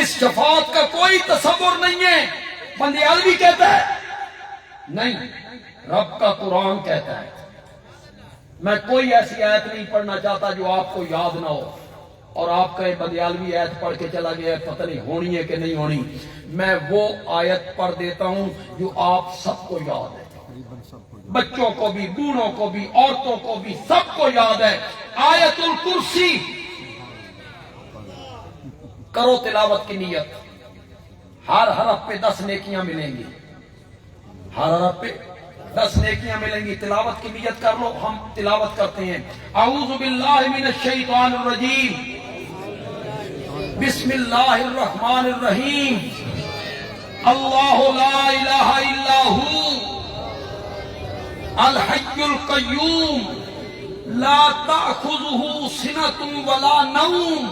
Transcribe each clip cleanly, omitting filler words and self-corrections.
اس شفاعت کا کوئی تصور نہیں ہے. بندیالوی کہتا ہے نہیں، رب کا قرآن کہتا ہے. میں کوئی ایسی آیت نہیں پڑھنا چاہتا جو آپ کو یاد نہ ہو، اور آپ کا بندیالوی آیت پڑھ کے چلا گیا پتہ نہیں ہونی ہے کہ نہیں ہونی. میں وہ آیت پڑھ دیتا ہوں جو آپ سب کو یاد ہے، بچوں کو بھی، بوڑھوں کو بھی، عورتوں کو بھی، سب کو یاد ہے. آیت الکرسی کرو تلاوت کی نیت، ہر حرف پہ 10 نیکیاں ملیں گی، ہر حرف پہ 10 نیکیاں ملیں گی. تلاوت کی نیت کر لو. ہم تلاوت کرتے ہیں. اعوذ باللہ من الشیطان الرجیم، بسم اللہ الرحمن الرحیم. اللہ لا الہ الا ہو الحی القیوم لا تأخذہ سنۃ ولا نوم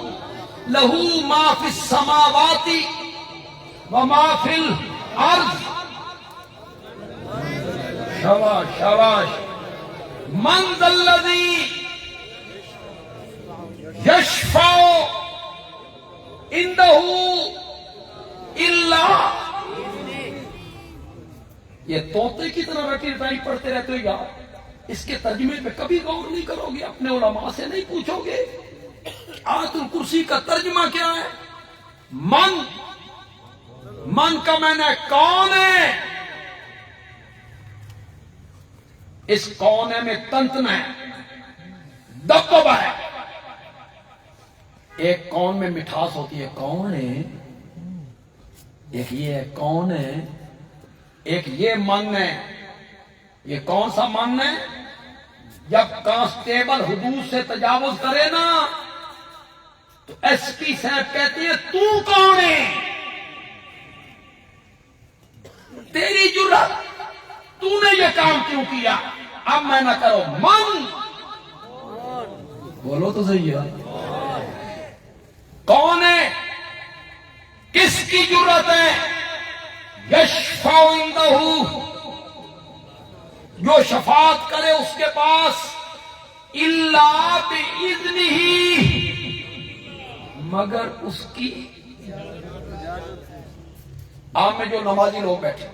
لہ ما فی السماوات وما فی الارض. شاباش شاباش. من ذا الذی یشفع عندہ الا. یہ طوطے کی طرح رٹی رٹائی پڑھتے رہتے ہو یار، اس کے ترجمے پہ کبھی غور نہیں کرو گے، اپنے علماء سے نہیں پوچھو گے آیت الکرسی کا ترجمہ کیا ہے. من کا معنی کون ہے. اس کونے میں تنتنا ہے، دبدبا ہے. ایک کون میں مٹھاس ہوتی ہے، کون ہے. ایک یہ ہے کون ہے، ایک یہ من ہے. یہ کون سا من ہے؟ جب کانسٹیبل حدود سے تجاوز کرے نا تو ایس پی صاحب کہتے ہیں تو کون ہے، تیری جرات، تو نے یہ کام کیوں کیا. اب میں نہ کرو. من بولو تو صحیح ہے. کون ہے، کس کی جرات ہے. یشفع عندہ، جو شفاعت کرے اس کے پاس. الا باذنہ، مگر اس کی. آپ میں جو نمازی لوگ بیٹھے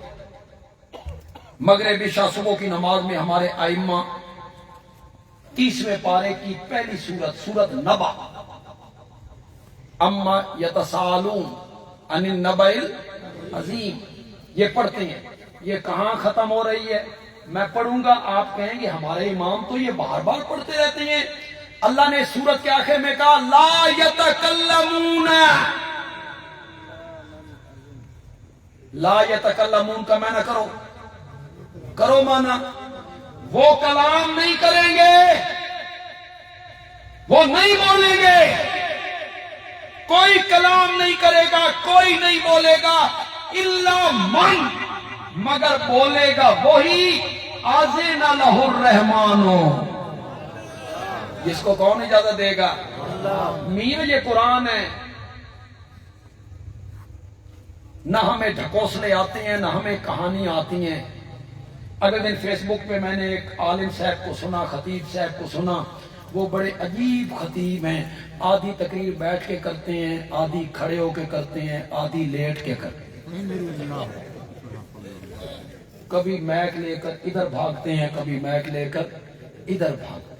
مغرب عشاء صبح کی نماز میں ہمارے ائمہ 30ویں پارے کی پہلی سورت نبا، اما یتساءلون عن النبأ العظیم، یہ پڑھتے ہیں. یہ کہاں ختم ہو رہی ہے؟ میں پڑھوں گا، آپ کہیں گے ہمارے امام تو یہ بار بار پڑھتے رہتے ہیں. اللہ نے سورت کے آخر میں کہا لا یتکلمون. لا یتکلمون کا معنی کرو معنی. وہ کلام نہیں کریں گے، وہ نہیں بولیں گے. کوئی کلام نہیں کرے گا، کوئی نہیں بولے گا. الا من، مگر بولے گا وہی اذن لہ الرحمن، جس کو کون اجازت دے گا؟ میاں یہ قرآن ہے. نہ ہمیں ڈھکوسلے آتے ہیں، نہ ہمیں کہانی آتی ہیں. اگلے دن فیس بک پہ میں نے ایک عالم صاحب کو سنا، خطیب صاحب کو سنا. وہ بڑے عجیب خطیب ہیں. آدھی تقریر بیٹھ کے کرتے ہیں، آدھی کھڑے ہو کے کرتے ہیں، آدھی لیٹ کے کرتے ہیں. کبھی میک لے کر ادھر بھاگتے ہیں، کبھی میک لے کر ادھر بھاگتے ہیں.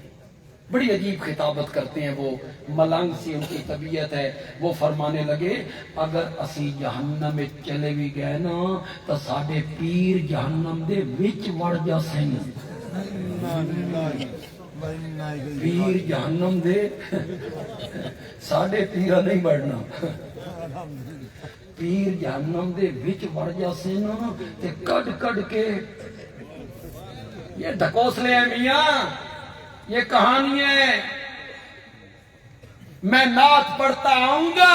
بڑی عجیب خطابت کرتے ہیں. وہ ملنگ سی ان کی طبیعت ہے. وہ فرمانے لگے اگر اسی جہنم میں چلے بھی گئے نا تو ساڈے پیر جہنم دے وچ وڑ جاسے. پیر جہنم دے ساڈے پیرا نہیں بڑھنا. پیر جہنم دے وچ وڑ جاسے نا تے کڈ کڈ کے. یہ ڈھکوسلے ہیں میاں، یہ کہانی ہے. میں نعت پڑھتا آؤں گا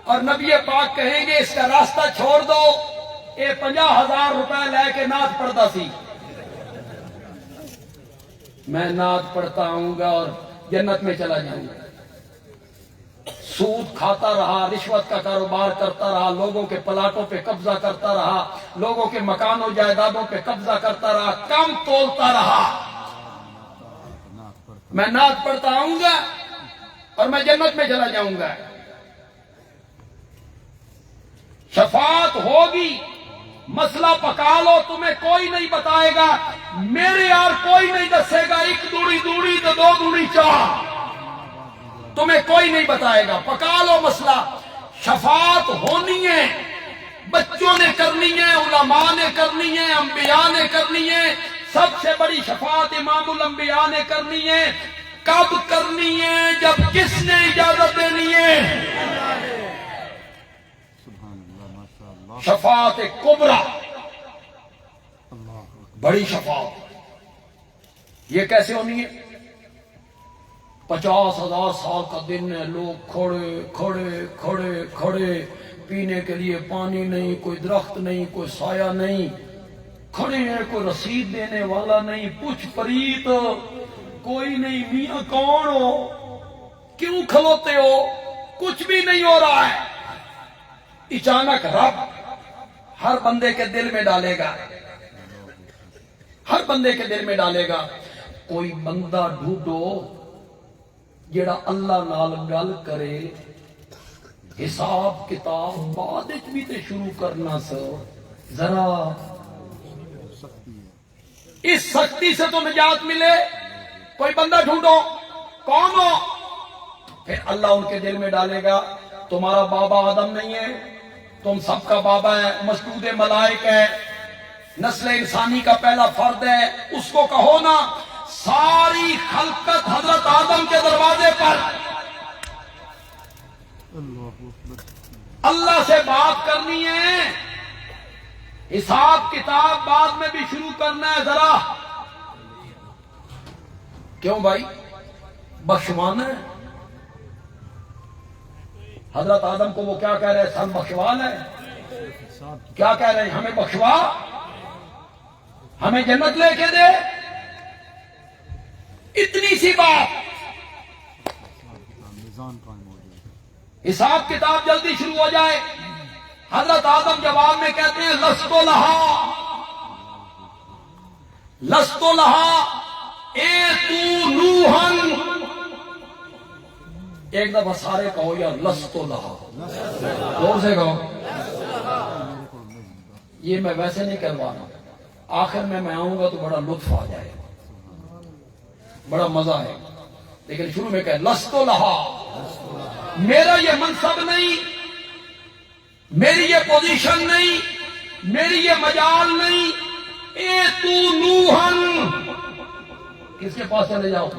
اور نبی پاک کہیں گے اس کا راستہ چھوڑ دو. یہ 50,000 روپے لے کے نعت پڑھتا سی. میں نعت پڑھتا آؤں گا اور جنت میں چلا جاؤں گا. سود کھاتا رہا، رشوت کا کاروبار کرتا رہا، لوگوں کے پلاٹوں پہ قبضہ کرتا رہا، لوگوں کے مکانوں جائیدادوں پہ قبضہ کرتا رہا، کم تولتا رہا. میں نعت پڑھتا آؤں گا اور میں جنت میں چلا جاؤں گا. شفاعت ہوگی، مسئلہ پکا لو، تمہیں کوئی نہیں بتائے گا، میرے یار کوئی نہیں دسے گا، ایک دوڑی دوڑی تو دو دوڑی چار، تمہیں کوئی نہیں بتائے گا، پکا لو مسئلہ۔ شفاعت ہونی ہے، بچوں نے کرنی ہے، علماء نے کرنی ہے، انبیاء نے کرنی ہے۔ سب سے بڑی شفاعت امام الانبیاء نے کرنی ہے۔ کب کرنی ہے؟ جب کس نے اجازت دینی ہے؟ شفاعت کبریٰ، بڑی شفاعت، یہ کیسے ہونی ہے؟ 50,000 سال کا دن ہے، لوگ کھڑے کھڑے کھڑے کھڑے، پینے کے لیے پانی نہیں، کوئی درخت نہیں، کوئی سایہ نہیں، کھڑے ہیں، کوئی رسید دینے والا نہیں، پوچھ پریت کوئی نہیں، میاں کون ہو، کیوں کھلوتے ہو، کچھ بھی نہیں ہو رہا ہے۔ اچانک رب ہر بندے کے دل میں ڈالے گا، ہر بندے کے دل میں ڈالے گا، کوئی بندہ ڈھونڈو جڑا اللہ نال گل کرے، حساب کتاب بعد بھی تے شروع کرنا سو، ذرا اس سختی سے تو نجات ملے، کوئی بندہ ڈھونڈو، کون ہو؟ پھر اللہ ان کے دل میں ڈالے گا، تمہارا بابا آدم نہیں ہے، تم سب کا بابا ہے، مسجود ملائک ہے، نسل انسانی کا پہلا فرد ہے، اس کو کہو نا ساری خلقت حضرت آدم کے دروازے پر اللہ سے بات کرنی ہے، حساب کتاب بعد میں بھی شروع کرنا ہے، ذرا کیوں بھائی بخشوانا ہے؟ حضرت آدم کو وہ کیا کہہ رہے ہیں؟ سن بخشوان ہے، کیا کہہ رہے ہیں؟ ہمیں بخشوا، ہمیں جنت لے کے دے، اتنی سی بات، حساب کتاب جلدی شروع ہو جائے۔ حضرت آدم جواب میں کہتے ہیں لست لہا، لست لہا ایتو نوحن، ایک دفعہ سارے کہو یا لست لہا، زور سے کہو۔ یہ میں ویسے نہیں کروانا، آخر میں آؤں گا تو بڑا لطف آ جائے گا، بڑا مزہ آئے گا، لیکن شروع میں کہے لست لہا، میرا یہ منصب نہیں، میری یہ پوزیشن نہیں، میری یہ مجال نہیں، اے تو نوحن، کس کے پاس چلے جاؤ؟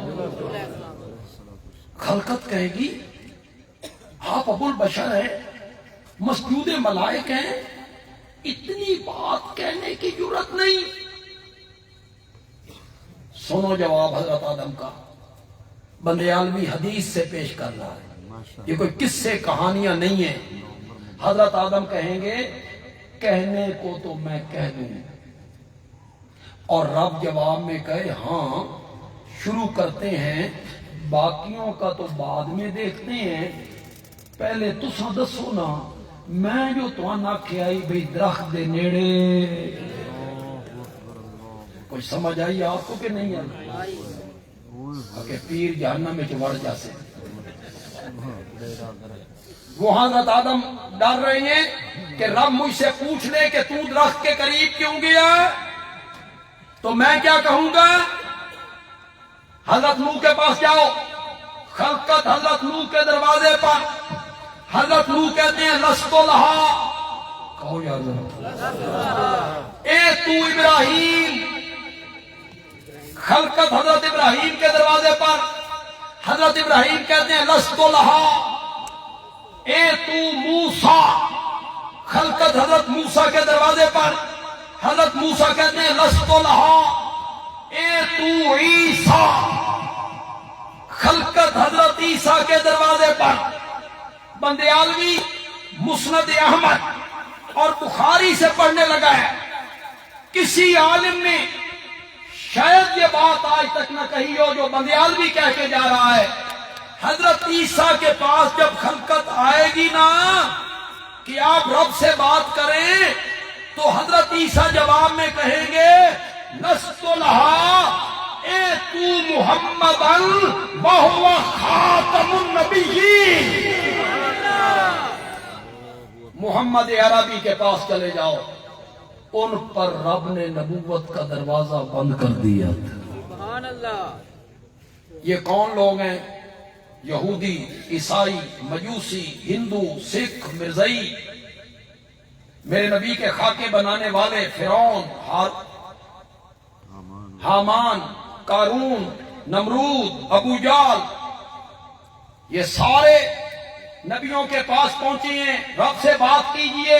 خلقت کہے گی آپ ابو البشر ہیں، مسجود ملائک ہیں، اتنی بات کہنے کی جرت نہیں۔ سنو جواب حضرت آدم کا، بندیالوی حدیث سے پیش کر رہا ہے، یہ کوئی قصے کہانیاں نہیں ہیں۔ حضرت آدم کہیں گے کہنے کو تو میں کہہ دوں، اور رب جواب میں کہے ہاں شروع کرتے ہیں، باقیوں کا تو بعد میں دیکھتے ہیں، پہلے تساں دسو نا، میں جو تمہیں آکھیا آئی بھئی درخت دے نیڑے، کوئی سمجھ آئی آپ کو کہ نہیں آئی؟ کہ پیر جہنم میں چوڑ جاسے، وہ حضرت آدم ڈر رہے ہیں کہ رب مجھ سے پوچھ لے کہ تو درخت کے قریب کیوں گیا، تو میں کیا کہوں گا؟ حضرت نوح کے پاس جاؤ، خلقت حضرت نوح کے دروازے پر، حضرت نوح کہتے ہیں لست لہا، کہو یا حضرت، اے تو ابراہیم، خلقت حضرت ابراہیم کے دروازے پر، حضرت ابراہیم کہتے ہیں لست لہا، اے تو موسیٰ، خلقت حضرت موسیٰ کے دروازے پر، حضرت موسیٰ کہتے ہیں لست لہا، اے تو عیسیٰ، خلقت حضرت عیسیٰ کے دروازے پر۔ بندیالوی مسند احمد اور بخاری سے پڑھنے لگا ہے، کسی عالم نے شاید یہ بات آج تک نہ کہی ہو جو بندیالوی کہہ کے جا رہا ہے۔ حضرت عیسیٰ کے پاس جب خلقت آئے گی نا کہ آپ رب سے بات کریں، تو حضرت عیسیٰ جواب میں کہیں گے لست لہا، اے تو محمدً وہو خاتم النبیین، محمد عربی کے پاس چلے جاؤ، ان پر رب نے نبوت کا دروازہ بند کر دیا۔ سبحان اللہ۔ یہ کون لوگ ہیں؟ یہودی، عیسائی، مجوسی، ہندو، سکھ، مرزائی، میرے نبی کے خاکے بنانے والے فرعون، حامان، قارون، نمرود، ابو جہل، یہ سارے نبیوں کے پاس پہنچے ہیں، رب سے بات کیجئے،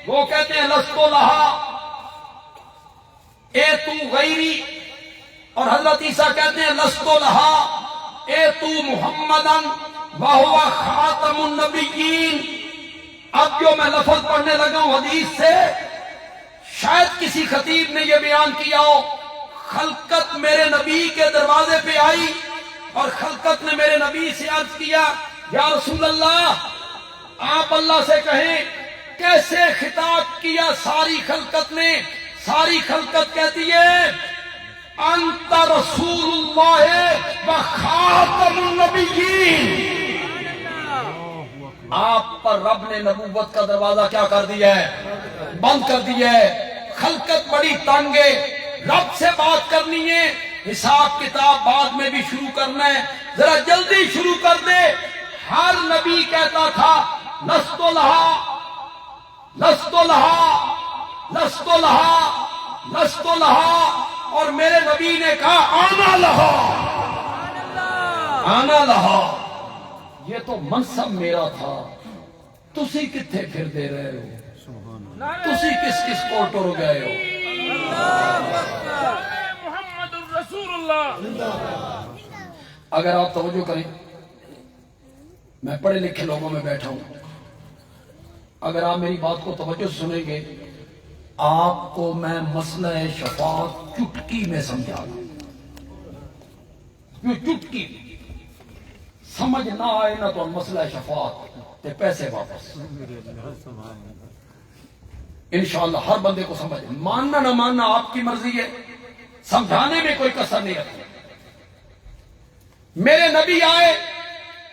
وہ کہتے ہیں لستو لہا، اے تو غیری، اور حضرت عیسیٰ کہتے ہیں لستو لہا اے تو محمدن وہو خاتم النبیین۔ اب جو میں لفظ پڑھنے لگا ہوں حدیث سے، شاید کسی خطیب نے یہ بیان کیا ہو، خلقت میرے نبی کے دروازے پہ آئی اور خلقت نے میرے نبی سے عرض کیا یا رسول اللہ، آپ اللہ سے کہیں کیسے خطاب کیا ساری خلقت نے؟ ساری خلقت کہتی ہے انت رسول اللہ و خاتم النبیین۔ آپ پر رب نے نبوت کا دروازہ کیا کر دیا ہے؟ بند کر دیا ہے۔ خلقت بڑی تنگ ہے، رب سے بات کرنی ہے، حساب کتاب بعد میں بھی شروع کرنا ہے، ذرا جلدی شروع کر دے۔ ہر نبی کہتا تھا لستو لہا، لستو لہا، لستو لہا، لستو لہا، اور میرے نبی نے کہا آنا لہا، آنا لہا۔ یہ تو منصب میرا تھا، تسی کتھے پھر دے رہے ہو؟ تسی کس کس کو ٹر گئے ہو؟ محمد الرسول اللہ۔ اگر آپ توجہ کریں، میں پڑھے لکھے لوگوں میں بیٹھا ہوں، اگر آپ میری بات کو توجہ سنیں گے، آپ کو میں مسئلہ شفاعت چٹکی میں سمجھا دوں، جو چٹکی سمجھ نہ آئے نہ تو مسئلہ شفاعت تے پیسے واپس۔ انشاءاللہ ہر بندے کو سمجھ، ماننا نہ ماننا آپ کی مرضی ہے، سمجھانے میں کوئی کسر نہیں رکھتی۔ میرے نبی آئے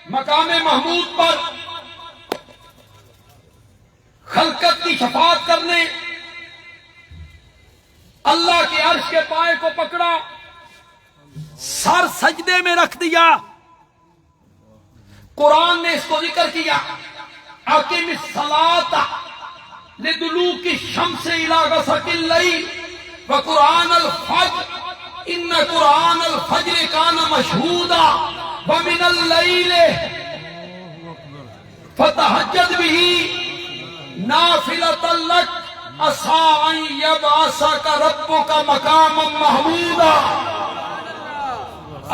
مقام محمود پر خلقت کی شفاعت کرنے، اللہ کے عرش کے پائے کو پکڑا، سر سجدے میں رکھ دیا۔ قرآن نے اس کو ذکر کیا اقم الصلاۃ لدلوک الشمس الی غسق اللیل وقرآن الفجر ان قرآن الفجر کان مشہودا ومن اللیل فتہجد بہ نافلۃ لک عسیٰ ان یبعثک ربک مقاما محمودا،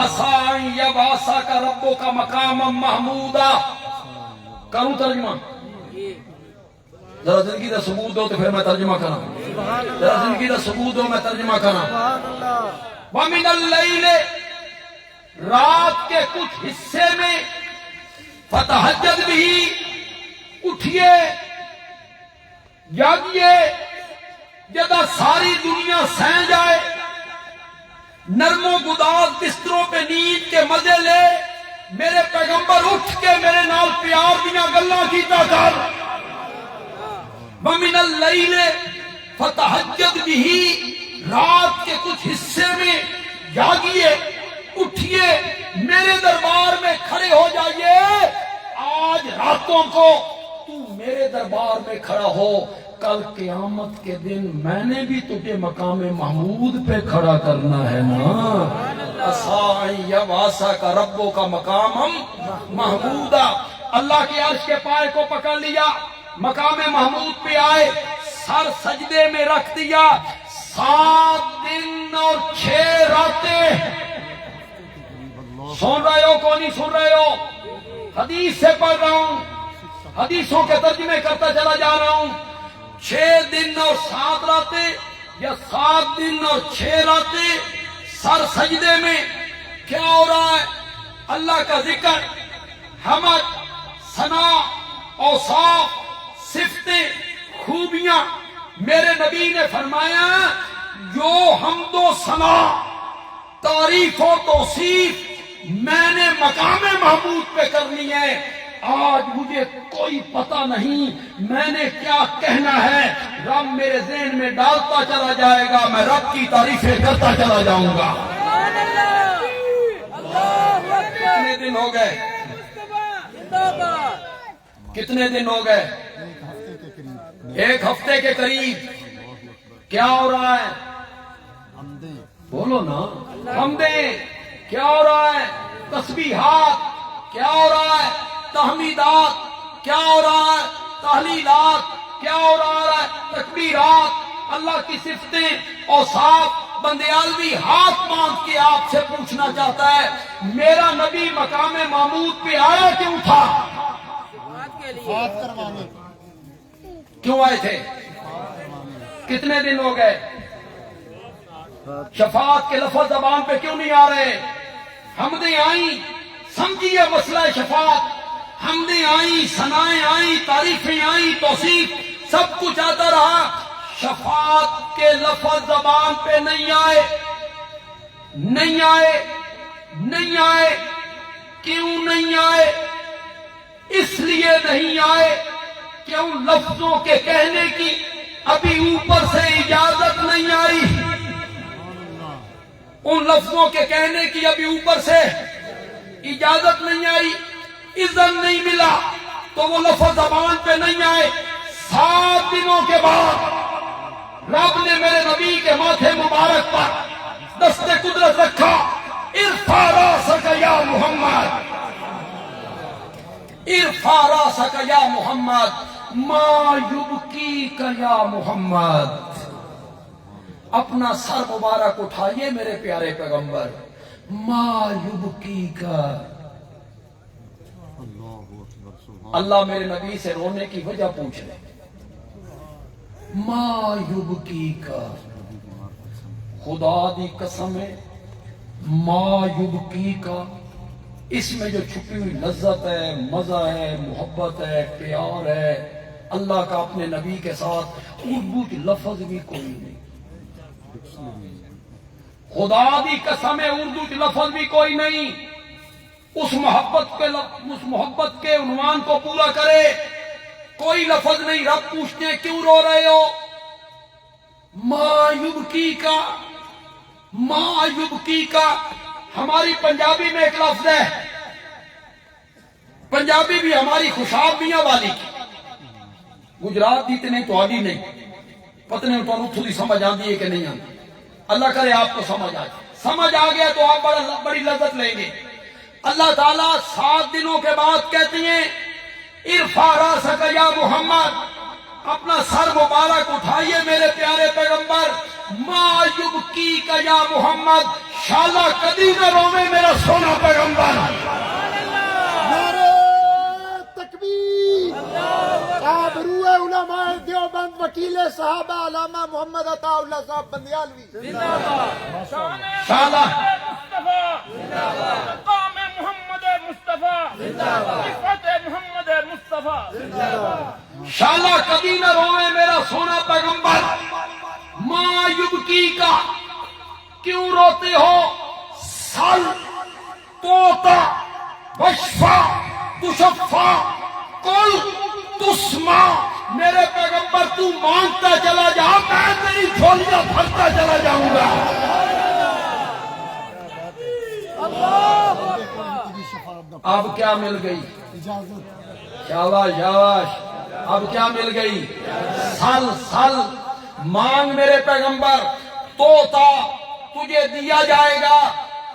عسیٰ ان یبعثک ربک مقاما محمودا۔ کروں ترجمہ؟ ذرا زندگی دا ثبوت دو تو پھر میں ترجمہ کرا، ذرا زندگی دا ثبوت دو میں ترجمہ کرا۔ وَمِنَ اللَّيْلِ، رات کے کچھ حصے میں، فَتَحَجَّدْ بِهِ، اٹھئے جاگئے، جدا ساری دنیا سہ جائے، نرم و گداز بستروں پہ نیند کے مزے لے، میرے پیغمبر اٹھ کے میرے نال پیار دیاں گلاں کیتا کر۔ وَمِنَ اللَّيْلِ فَتَحَجَّدْ بِهِ، رات کے کچھ حصے میں جاگئے، اٹھئے، میرے دربار میں کھڑے ہو جائیے۔ آج راتوں کو تو میرے دربار میں کھڑا ہو، کل قیامت کے دن میں نے بھی تجھے مقام محمود پہ کھڑا کرنا ہے نا۔ عسیٰ ان یبعثک ربک مقاما محمودا۔ اللہ کے عرش کے پائے کو پکڑ لیا، مقام محمود پہ آئے، سر سجدے میں رکھ دیا۔ 7 دن اور 6 راتیں، سن رہے ہو کو نہیں سن رہے ہو؟ حدیث سے پڑھ رہا ہوں، حدیثوں کے ترجمے کرتا چلا جا رہا ہوں۔ 6 دن اور 7 راتیں یا 7 دن اور 6 راتیں سر سجدے میں کیا ہو رہا ہے؟ اللہ کا ذکر، حمد، ثنا، اوصاف، صفتیں، خوبیاں۔ میرے نبی نے فرمایا جو حمد و ثنا، تعریف و توصیف میں نے مقام محمود پہ کرنی ہے، آج مجھے کوئی پتہ نہیں میں نے کیا کہنا ہے، رب میرے ذہن میں ڈالتا چلا جائے گا، میں رب کی تعریفیں کرتا چلا جاؤں گا۔ سبحان اللہ، اللہ اکبر، کتنے دن ہو گئے؟ زندہ باد، کتنے دن ہو گئے؟ ایک ہفتے کے قریب۔ کیا ہو رہا ہے؟ بولو نا، حمدیں۔ کیا ہو رہا ہے؟ تسبیحات۔ کیا ہو رہا ہے؟ تحمیدات۔ کیا ہو رہا ہے؟ تحلیلات۔ کیا ہو رہا ہے؟ تکبیرات۔ اللہ کی صفتیں اوصاف بندیالوی ہاتھ باندھ کے آپ سے پوچھنا چاہتا ہے، میرا نبی مقام محمود پہ آیا کیوں تھا؟ بات کے لیے کیوں آئے تھے؟ کتنے دن ہو گئے؟ شفاعت کے لفظ زبان پہ کیوں نہیں آ رہے؟ حمدیں آئیں، سمجھیے مسئلہ شفاعت، حمدیں آئیں، ثنائیں آئیں، تعریفیں آئیں، توصیف سب کچھ آتا رہا، شفاعت کے لفظ زبان پہ نہیں آئے۔ نہیں آئے، نہیں آئے۔ کیوں نہیں آئے؟ اس لیے نہیں آئے کہ ان لفظوں کے کہنے کی ابھی اوپر سے اجازت نہیں آئی۔ ان لفظوں کے کہنے کی ابھی اوپر سے اجازت نہیں آئی، اذن نہیں ملا تو وہ لفظ زبان پہ نہیں آئے۔ 7 دنوں کے بعد رب نے میرے نبی کے ماتھے مبارک پر دست قدرت رکھا، ارفع راسک یا محمد، ارفع راسک یا محمد، ما یبکیک یا محمد، اپنا سر مبارک اٹھائیے میرے پیارے پیغمبر، ما یبکیک۔ اللہ میرے نبی سے رونے کی وجہ پوچھ رہے، ما یبکیک، خدا دی قسم ہے ما یبکیک، اس میں جو چھپی ہوئی لذت ہے، مزہ ہے، محبت ہے، پیار ہے اللہ کا اپنے نبی کے ساتھ، اردو کی لفظ بھی کوئی نہیں۔ خدا دی قسم ہے اردو کی لفظ بھی کوئی نہیں۔ اس محبت کے عنوان کو پورا کرے کوئی لفظ نہیں۔ رب پوچھتے ہیں کیوں رو رہے ہو؟ ما یبکی کا، ما یبکی کا ہماری پنجابی میں ایک لفظ ہے، پنجابی بھی ہماری خوشاب میاں والی کی، گجرات دی نہیں تو آدھی نہیں، پتہ نہیں تو تھوڑی سمجھ آتی ہے کہ نہیں آتی، اللہ کرے آپ کو سمجھ آ جائے۔ سمجھ آ گیا تو آپ بڑی لذت لیں گے۔ اللہ تعالیٰ 7 دنوں کے بعد کہتی ہیں ارفع راسک یا محمد، اپنا سر مبارک اٹھائیے میرے پیارے پیغمبر، ما یبکیک یا محمد، شالا کدی نہ روے میرا سونا پیغمبر۔ نعرہ تکبیر، آبروئے علماء دیوبند، وکیل صحابہ علامہ محمد عطا اللہ صاحب بندیالوی، شالا مقام محمد مصطفیٰ، عفت محمد مصطفیٰ، شالا کبھی نہ روے میرا سونا پیغمبر، ما یبکیک، کیوں روتے ہو؟ سل توتا وشفا تشفا کل تسمع، میرے پیغمبر تو مانگتا چلا جا، میں تیری جھولیاں بھرتا چلا جاؤں گا۔ اب کیا مل گئی؟ شاباش شاباش، اب کیا مل گئی؟ سل سل، مانگ میرے پیغمبر، توتا تجھے دیا جائے گا،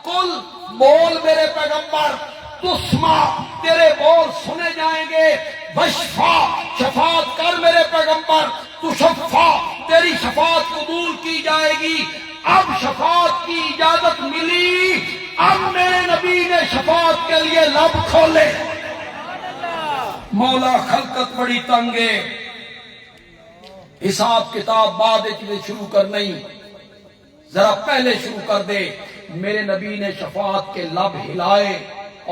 کل بول میرے پیغمبر، تسمع تیرے بول سنے جائیں گے، بشفا شفاعت کر میرے پیغمبر، تشفا تیری شفاعت قبول کی جائے گی۔ اب شفاعت کی اجازت ملی، اب میرے نبی نے شفاعت کے لیے لب کھولے۔ مولا خلقت بڑی تنگے، حساب کتاب بعد شروع کر نہیں، ذرا پہلے شروع کر دے۔ میرے نبی نے شفاعت کے لب ہلائے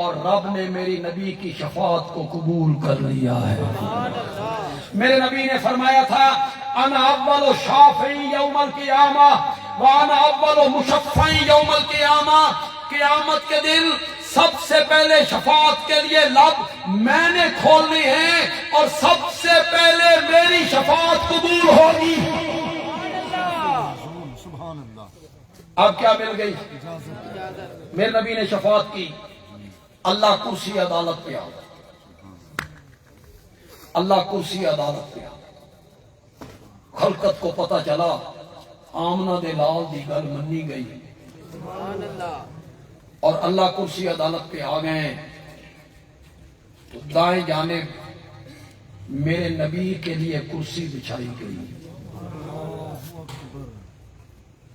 اور رب نے میری نبی کی شفاعت کو قبول کر لیا ہے۔ میرے نبی نے فرمایا تھا انا اول شافعی یوم القیامہ وانا اول مشفع یوم القیامہ، قیامت کے دن سب سے پہلے شفاعت کے لیے لب میں نے کھولنے ہیں اور سب سے پہلے میری شفاعت قبول ہوگی. اب کیا مل گئی؟ میرے نبی نے شفاعت کی. اللہ کرسی عدالت پہ آ گیا. اللہ کرسی عدالت پہ آ گیا. خلقت کو پتہ چلا آمنہ دے لال دی گل منی گئی اور اللہ کرسی عدالت پہ آ گئے. تو دائیں جانب میرے نبی کے لیے کرسی بچھائی گئی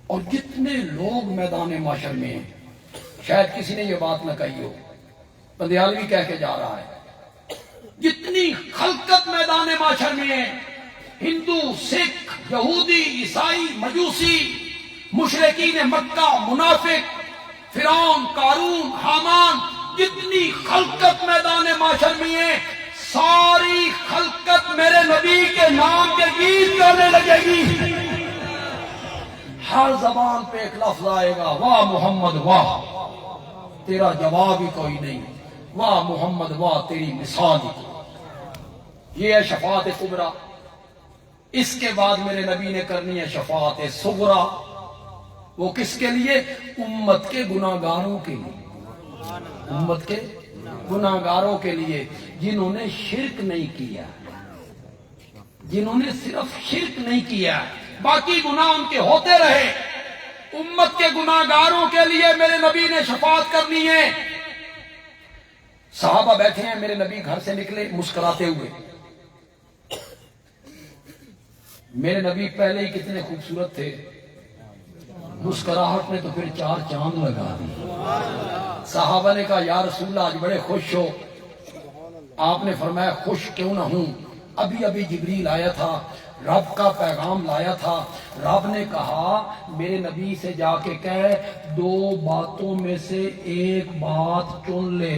اور جتنے لوگ میدان معاشر میں ہیں, شاید کسی نے یہ بات نہ کہی ہو, بندیالوی کہہ کے جا رہا ہے, جتنی خلقت میدان معاشر میں ہے, ہندو, سکھ, یہودی, عیسائی, مجوسی, مشرکین مکہ, منافق, فرعون, قارون, حامان, جتنی خلقت میدان معاشر میں ہے, ساری خلقت میرے نبی کے نام کے گیت کرنے لگے گی. ہر زبان پہ ایک لفظ آئے گا, واہ محمد واہ, تیرا جواب ہی کوئی نہیں, واہ محمد واہ, تیری مثال ہی کوئی. یہ ہے شفاعت کبریٰ. اس کے بعد میرے نبی نے کرنی ہے شفاعت صغریٰ. وہ کس کے لیے؟ امت کے گناہگاروں کے لیے. امت کے گناہگاروں کے لیے جنہوں نے شرک نہیں کیا, جنہوں نے صرف شرک نہیں کیا, باقی گناہ ان کے ہوتے رہے. امت کے گناہگاروں کے لیے میرے نبی نے شفاعت کرنی ہے. صحابہ بیٹھے ہیں, میرے نبی گھر سے نکلے مسکراتے ہوئے. میرے نبی پہلے ہی کتنے خوبصورت تھے, مسکراہٹ نے تو پھر 4 چاند لگا دی. صحابہ نے کہا یا رسول اللہ آج بڑے خوش ہو. آپ نے فرمایا خوش کیوں نہ ہوں, ابھی ابھی جبریل آیا تھا, رب کا پیغام لایا تھا. رب نے کہا میرے نبی سے جا کے کہے 2 باتوں میں سے ایک بات چن لے,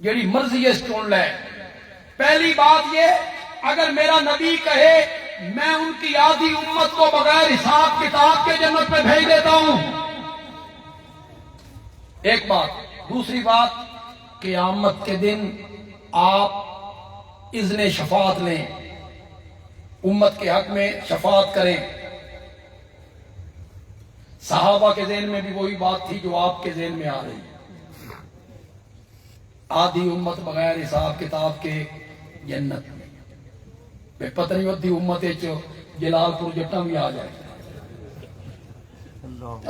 جیڑی مرضی ہے چن لے. پہلی بات یہ, اگر میرا نبی کہے میں ان کی آدھی امت کو بغیر حساب کتاب کے جنت میں بھیج دیتا ہوں, ایک بات. دوسری بات, قیامت کے دن آپ اذن شفاعت لیں, امت کے حق میں شفاعت کریں. صحابہ کے ذہن میں بھی وہی بات تھی جو آپ کے ذہن میں آ رہی ہے, آدھی امت بغیر حساب کتاب کے جنت میں. پتہ نہیں ادھی امت جلال پور جٹاں بھی آ جائے,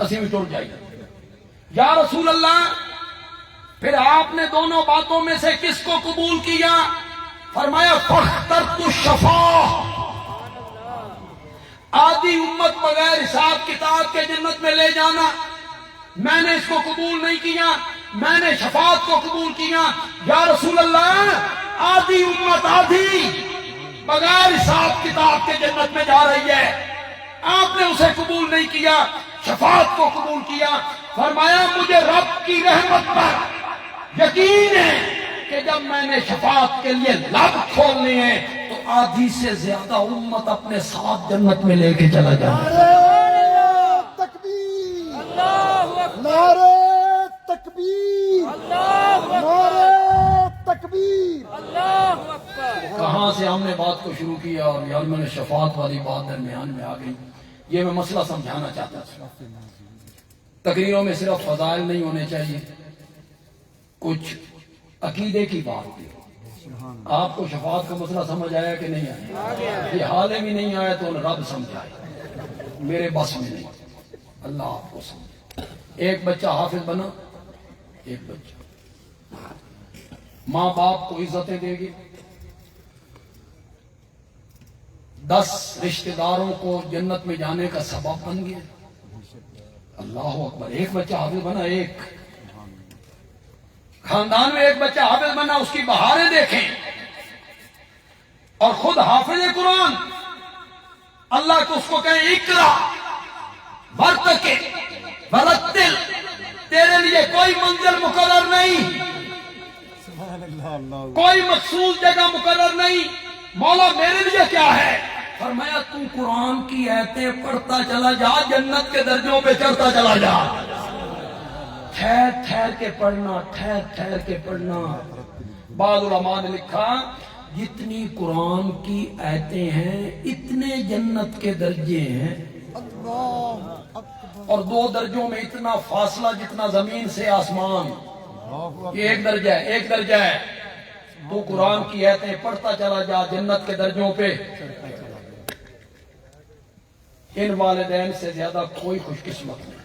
اسی بھی ٹر جائیے. یا رسول اللہ پھر آپ نے دونوں باتوں میں سے کس کو قبول کیا؟ فرمایا فاخترت الشفاعہ, آدھی امت بغیر حساب کتاب کے جنت میں لے جانا. میں نے اس کو قبول نہیں کیا, میں نے شفاعت کو قبول کیا. یا رسول اللہ آدھی امت آدھی بغیر حساب کتاب کے جنت میں جا رہی ہے, آپ نے اسے قبول نہیں کیا, شفاعت کو قبول کیا. فرمایا مجھے رب کی رحمت پر یقین ہے کہ جب میں نے شفاعت کے لیے لب کھولنے ہیں تو آدھی سے زیادہ امت اپنے ساتھ جنت میں لے کے چلا جائے. نعرہ تکبیر, نعرہ تکبیر, نعرہ تکبیر. کہاں سے ہم نے بات کو شروع کیا اور یار میں نے شفاعت والی بات درمیان میں آ گئی. یہ میں مسئلہ سمجھانا چاہتا تھا. تقریروں میں صرف فضائل نہیں ہونے چاہیے, کچھ عقیدے کی بات بھی. آپ کو شفاعت کا مسئلہ سمجھ آیا کہ نہیں آیا؟ یہ حال بھی نہیں آیا تو رب سمجھائے, میرے بس میں نہیں, اللہ آپ کو سمجھے. ایک بچہ حافظ بنا, ایک بچہ ماں باپ کو عزتیں دے گی, 10 رشتہ داروں کو جنت میں جانے کا سبب بن گیا. اللہ اکبر. ایک بچہ حافظ بنا, ایک خاندان میں ایک بچہ حافظ بنا, اس کی بہاریں دیکھیں. اور خود حافظ قرآن, اللہ کو اس کو کہیں اقرا ورتقِ ورتل, تیرے لیے کوئی منزل مقرر نہیں, کوئی مخصوص جگہ مقرر نہیں. مولا میرے لیے کیا ہے؟ فرمایا تو قرآن کی آیتیں پڑھتا چلا جا, جنت کے درجوں پہ چڑھتا چلا جا. ٹھہر ٹھہر کے پڑھنا، ٹھہر ٹھہر کے پڑھنا۔ بعض علماء نے لکھا جتنی قرآن کی آیتیں ہیں اتنے جنت کے درجے ہیں، اور 2 درجوں میں اتنا فاصلہ جتنا زمین سے آسمان، یہ ایک درجہ ہے، ایک درجہ ہے۔ تو قرآن کی آیتیں پڑھتا چلا جا جنت کے درجوں پہ۔ ان والدین سے زیادہ کوئی خوش قسمت نہیں۔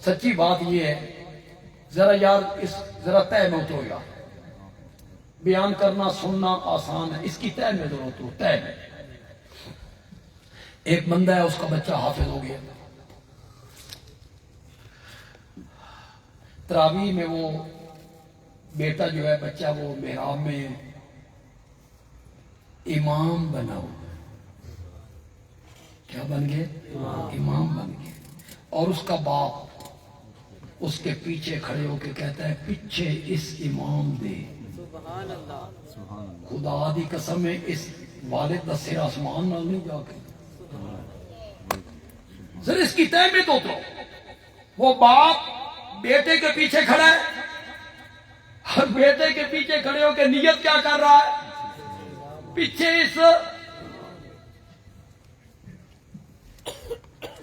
سچی بات یہ ہے، ذرا یار ذرا تہ میں اترو یار، بیان کرنا سننا آسان ہے، اس کی تہ میں ضرور اترو، تہ میں۔ ایک بندہ ہے، اس کا بچہ حافظ ہو گیا، تراویح میں وہ بیٹا جو ہے بچہ وہ محراب میں امام بنا ہوا، کیا بن گئے؟ امام بن گئے، اور اس کا باپ اس کے پیچھے کھڑے ہو کے کہتا ہے پیچھے اس امام دے۔ سبحان اللہ، خدا دی قسم ہے اس والد دا سر آسمان نال نہیں جا کے، ذرا اس کی تہ میں تو اترو۔ وہ باپ بیٹے کے پیچھے کھڑا ہے، اور بیٹے کے پیچھے کھڑے ہو کے نیت کیا کر رہا ہے؟ پیچھے اس،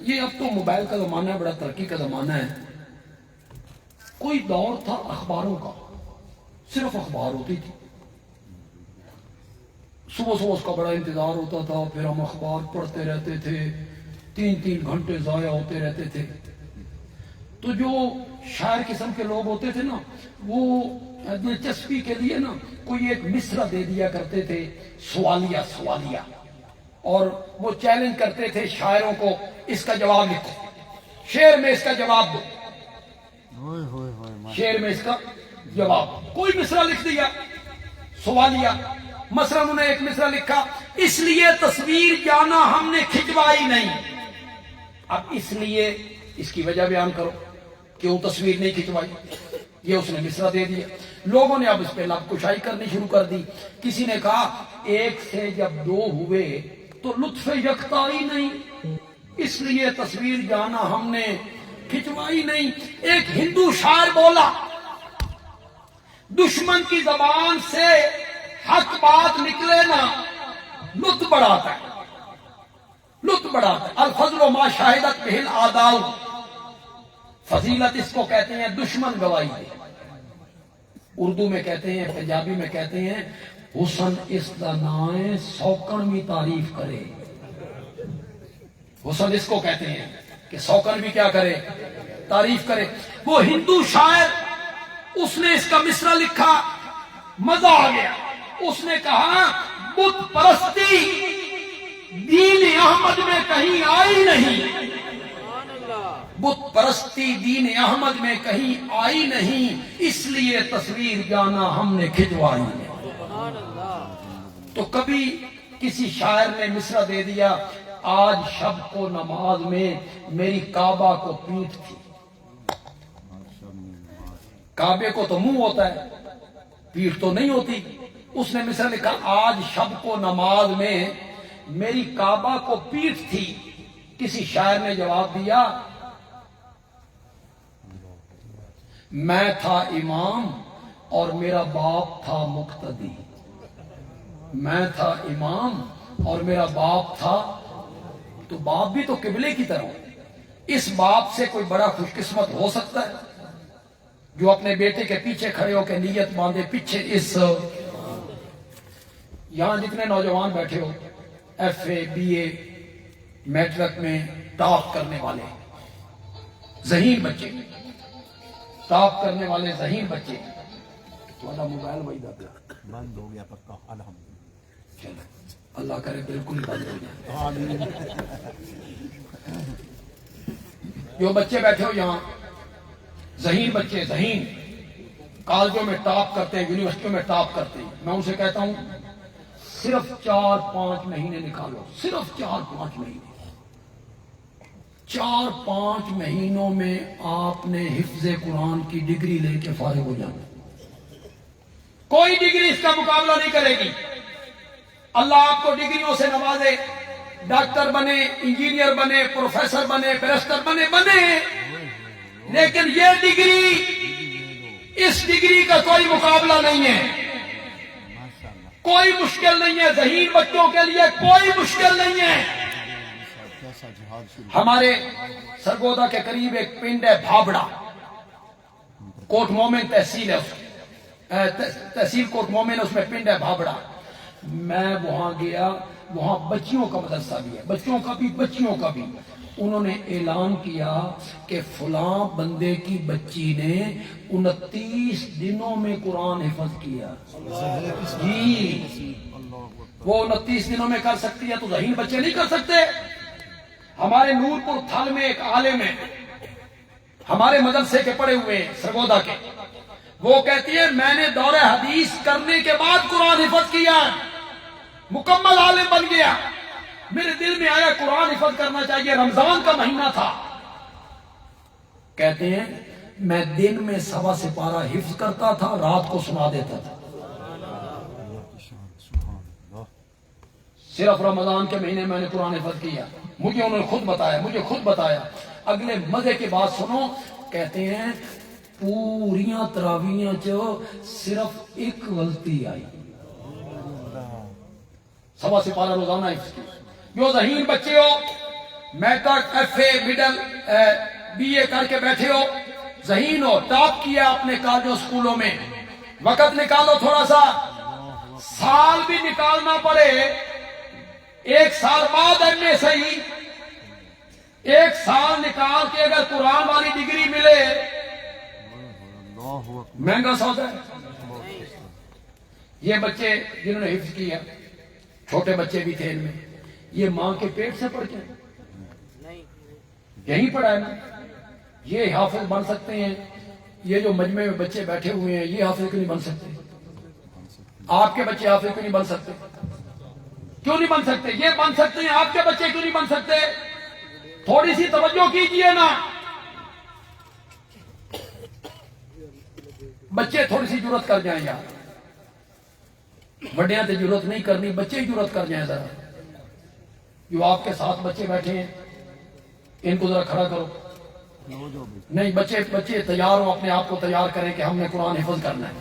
یہ اب تو موبائل کا زمانہ ہے، بڑا ترقی کا زمانہ ہے۔ کوئی دور تھا اخباروں کا، صرف اخبار ہوتی تھی، صبح صبح اس کا بڑا انتظار ہوتا تھا، پھر ہم اخبار پڑھتے رہتے تھے، 3 گھنٹے ضائع ہوتے رہتے تھے۔ تو جو شاعر قسم کے لوگ ہوتے تھے نا، وہ دلچسپی کے لیے نا کوئی ایک مصرع دے دیا کرتے تھے، سوالیہ سوالیہ، اور وہ چیلنج کرتے تھے شاعروں کو، اس کا جواب لکھو، شعر میں اس کا جواب دو، شعر میں اس کا جواب۔ کوئی مصرع لکھ دیا سوالیہ، مثلا انہوں نے ایک مصرع لکھا، اس لیے تصویر جانا ہم نے کھنچوائی نہیں۔ اب اس لیے اس کی وجہ بیان کرو، کیوں تصویر نہیں کھنچوائی، یہ اس نے مصرع دے دیا۔ لوگوں نے اب اس پہ لب کشائی کرنی شروع کر دی۔ کسی نے کہا 1 سے جب 2 ہوئے تو لطف یکتائی نہیں، اس لیے تصویر جانا ہم نے کھنچوائی نہیں۔ ایک ہندو شاعر بولا، دشمن کی زبان سے حق بات نکلے نا لطف بڑھاتا ہے، لطف بڑھاتا ہے۔ الفضل ما شاہدت بہ الاعداء، فضیلت اس کو کہتے ہیں دشمن گواہی دے۔ اردو میں کہتے ہیں، پنجابی میں کہتے ہیں حسن اس دا نائیں سوکن بھی تعریف کرے۔ حسن اس کو کہتے ہیں کہ سوکن بھی کیا کرے، تعریف کرے۔ وہ ہندو شاعر، اس نے اس کا مصرع لکھا، مزہ آ گیا۔ اس نے کہا بت پرستی دین احمد میں کہیں آئی نہیں، سبحان اللہ، بت پرستی دین احمد میں کہیں آئی نہیں، اس لیے تصویر جانا ہم نے کھنچوائی ہے۔ سبحان اللہ، تو کبھی کسی شاعر نے مصرع دے دیا، آج شب کو نماز میں میری کعبہ کو پیٹھ تھی۔ کعبے کو تو منہ ہوتا ہے، پیٹھ تو نہیں ہوتی۔ اس نے مصرع لکھا، آج شب کو نماز میں میری کعبہ کو پیٹھ تھی۔ کسی شاعر نے جواب دیا، میں تھا امام اور میرا باپ تھا مقتدی۔ میں تھا امام اور میرا باپ تھا، تو باپ بھی تو قبلے کی طرح۔ اس باپ سے کوئی بڑا خوش قسمت ہو سکتا ہے جو اپنے بیٹے کے پیچھے کھڑے ہو کے نیت باندھے پیچھے اس۔ یہاں جتنے نوجوان بیٹھے ہو، F A B A matric میں ٹاپ کرنے والے ذہین بچے، ٹاپ کرنے والے ذہین بچے، تھوڑا موبائل وہی بند ہو گیا پکا الحمدللہ، چلو اللہ کرے بالکل بند ہو جائے۔ جو بچے بیٹھے ہو یہاں، ذہین بچے، ذہین، کالجوں میں ٹاپ کرتے ہیں، یونیورسٹیوں میں ٹاپ کرتے ہیں، میں ان سے کہتا ہوں صرف 4-5 مہینے نکالو، صرف 4-5 مہینے۔ 4-5 مہینوں میں آپ نے حفظ قرآن کی ڈگری لے کے فارغ ہو جانا۔ کوئی ڈگری اس کا مقابلہ نہیں کرے گی۔ اللہ آپ کو ڈگریوں سے نوازے، ڈاکٹر بنے، انجینئر بنے، پروفیسر بنے، بیرسٹر بنے، لیکن یہ ڈگری اس ڈگری کا کوئی مقابلہ نہیں ہے، کوئی مشکل نہیں ہے، ذہین بچوں کے لیے کوئی مشکل نہیں ہے۔ ہمارے سرگودا کے قریب ایک پنڈ ہے بھابڑا، کوٹ مومن تحصیل ہے، تحصیل کوٹ مومن، اس میں پنڈ ہے بھابڑا۔ میں وہاں گیا، وہاں بچیوں کا مدرسہ بھی ہے، بچوں کا بھی بچیوں کا بھی۔ انہوں نے اعلان کیا کہ فلاں بندے کی بچی نے 29 دنوں میں قرآن حفظ کیا۔ جی وہ 29 دنوں میں کر سکتی ہے تو ذہین بچے نہیں کر سکتے؟ ہمارے نور پور تھل میں ایک عالم ہے، ہمارے مدرسے کے پڑھے ہوئے ہیں سرگودا کے، وہ کہتی ہے میں نے دورہ حدیث کرنے کے بعد قرآن حفظ کیا، مکمل عالم بن گیا۔ میرے دل میں آیا قرآن حفظ کرنا چاہیے، رمضان کا مہینہ تھا۔ کہتے ہیں میں دن میں 1.25 سپارہ حفظ کرتا تھا، رات کو سنا دیتا تھا۔ صرف رمضان کے مہینے میں نے قرآن حفظ کیا، مجھے انہوں نے خود بتایا۔ اگلے مزے کی بات سنو، کہتے ہیں پوریاں تراویحاں صرف ایک غلطی آئی، 1.25 سپارہ روزانہ حفظ کیا۔ جو ذہین بچے ہو، matric F A middle B A کر کے بیٹھے ہو، ذہین ہو، ٹاپ کیا اپنے کالجوں سکولوں میں، وقت نکالو تھوڑا سا، سال بھی نکالنا پڑے، 1 سال بعد ایم اے صحیح، 1 سال نکال کے اگر قرآن والی ڈگری ملے، مہنگا سودا ہے۔ یہ بچے جنہوں نے حفظ کیا، چھوٹے بچے بھی تھے ان میں، یہ ماں کے پیٹ سے پڑھ کے یہیں پڑھا ہے نا، یہ حافظ بن سکتے ہیں۔ یہ جو مجمع میں بچے بیٹھے ہوئے ہیں، یہ حافظ کیوں نہیں بن سکتے؟ آپ کے بچے حافظ کیوں نہیں بن سکتے؟ کیوں نہیں بن سکتے؟ یہ بن سکتے ہیں، آپ کے بچے کیوں نہیں بن سکتے؟ تھوڑی سی توجہ کیجئے نا، بچے تھوڑی سی جرت کر جائیں یار، بڑیاں تے جرت نہیں کرنی، بچے ہی جرت کر جائیں ذرا۔ جو آپ کے ساتھ بچے بیٹھے ہیں ان کو ذرا کھڑا کرو۔ نہیں، بچے تیار ہو، اپنے آپ کو تیار کریں کہ ہم نے قرآن حفظ کرنا ہے،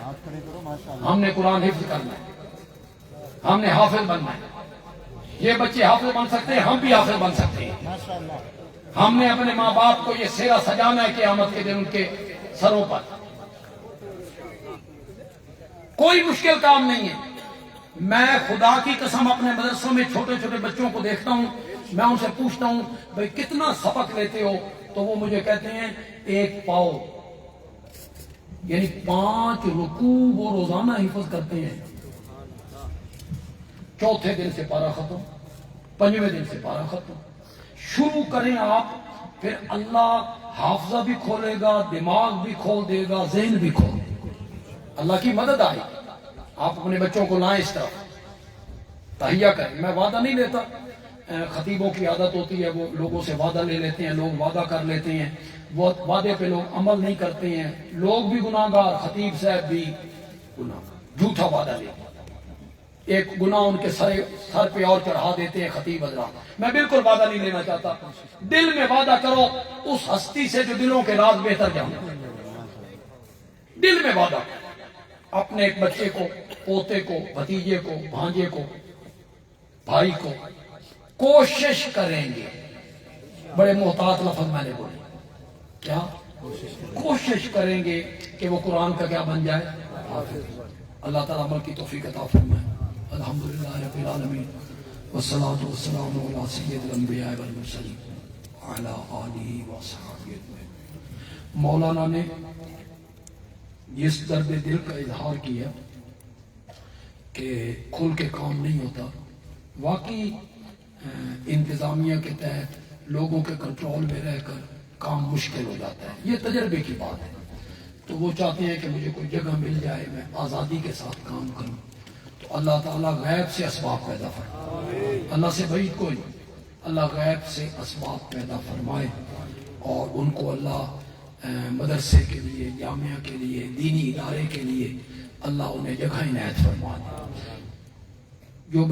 ہم نے قرآن حفظ کرنا ہے، ہم نے حافظ بننا ہے۔ یہ بچے حافظ بن سکتے ہیں، ہم بھی حافظ بن سکتے ہیں۔ ہم نے اپنے ماں باپ کو یہ سیرا سجانا ہے قیامت کے دن ان کے سروں پر۔ کوئی مشکل کام نہیں ہے۔ میں خدا کی قسم اپنے مدرسوں میں چھوٹے چھوٹے بچوں کو دیکھتا ہوں، میں ان سے پوچھتا ہوں بھئی کتنا سبق لیتے ہو، تو وہ مجھے کہتے ہیں 1 پاؤ، یعنی 5 رکوع وہ روزانہ حفظ کرتے ہیں۔ چوتھے دن سے پارہ ختم، 5ویں دن سے پارہ ختم۔ شروع کریں آپ، پھر اللہ حافظہ بھی کھولے گا، دماغ بھی کھول دے گا، ذہن بھی کھول دے گا، اللہ کی مدد آئے گی۔ آپ اپنے بچوں کو لائیں اس طرف، تہیہ کریں۔ میں وعدہ نہیں لیتا، خطیبوں کی عادت ہوتی ہے وہ لوگوں سے وعدہ لے لیتے ہیں، لوگ وعدہ کر لیتے ہیں، وہ وعدے پہ لوگ عمل نہیں کرتے ہیں، لوگ بھی گناہ گار، خطیب صاحب بھی گناہ گار، جھوٹا وعدہ لے ایک گناہ ان کے سر پہ اور چڑھا دیتے ہیں خطیب حضرات۔ میں بالکل وعدہ نہیں لینا چاہتا، دل میں وعدہ کرو اس ہستی سے جو دلوں کے راز بہتر جانے، دل میں وعدہ کرو۔ اپنے ایک بچے کو، پوتے کو، بھتیجے کو، بھانجے کو، بھائی کو کوشش کریں گے، بڑے محتاط لفظ میں نے بولے، کیا کوشش کریں گے کہ وہ قرآن کا کیا بن جائے، اللہ تعالیٰ عمل کی توفیق عطا فرمائے۔ الحمدللہ رب العالمین، والصلاة والسلام علی سید الانبیاء والمرسلین وعلی آلہ وصحبہ اجمعین۔ مولانا نے اس درد دل کا اظہار کیا کہ کھل کے کام نہیں ہوتا، واقعی انتظامیہ کے تحت لوگوں کے کنٹرول میں رہ کر کام مشکل ہو جاتا ہے، یہ تجربے کی بات ہے۔ تو وہ چاہتے ہیں کہ مجھے کوئی جگہ مل جائے، میں آزادی کے ساتھ کام کروں، تو اللہ تعالیٰ غیب سے اسباب پیدا فرمائے، اللہ سے بعید کوئی، اللہ غیب سے اسباب پیدا فرمائے، اور ان کو اللہ مدرسے کے لیے، جامعہ کے لیے، دینی ادارے کے لیے اللہ انہیں جگہ عنایت فرما دے۔ جو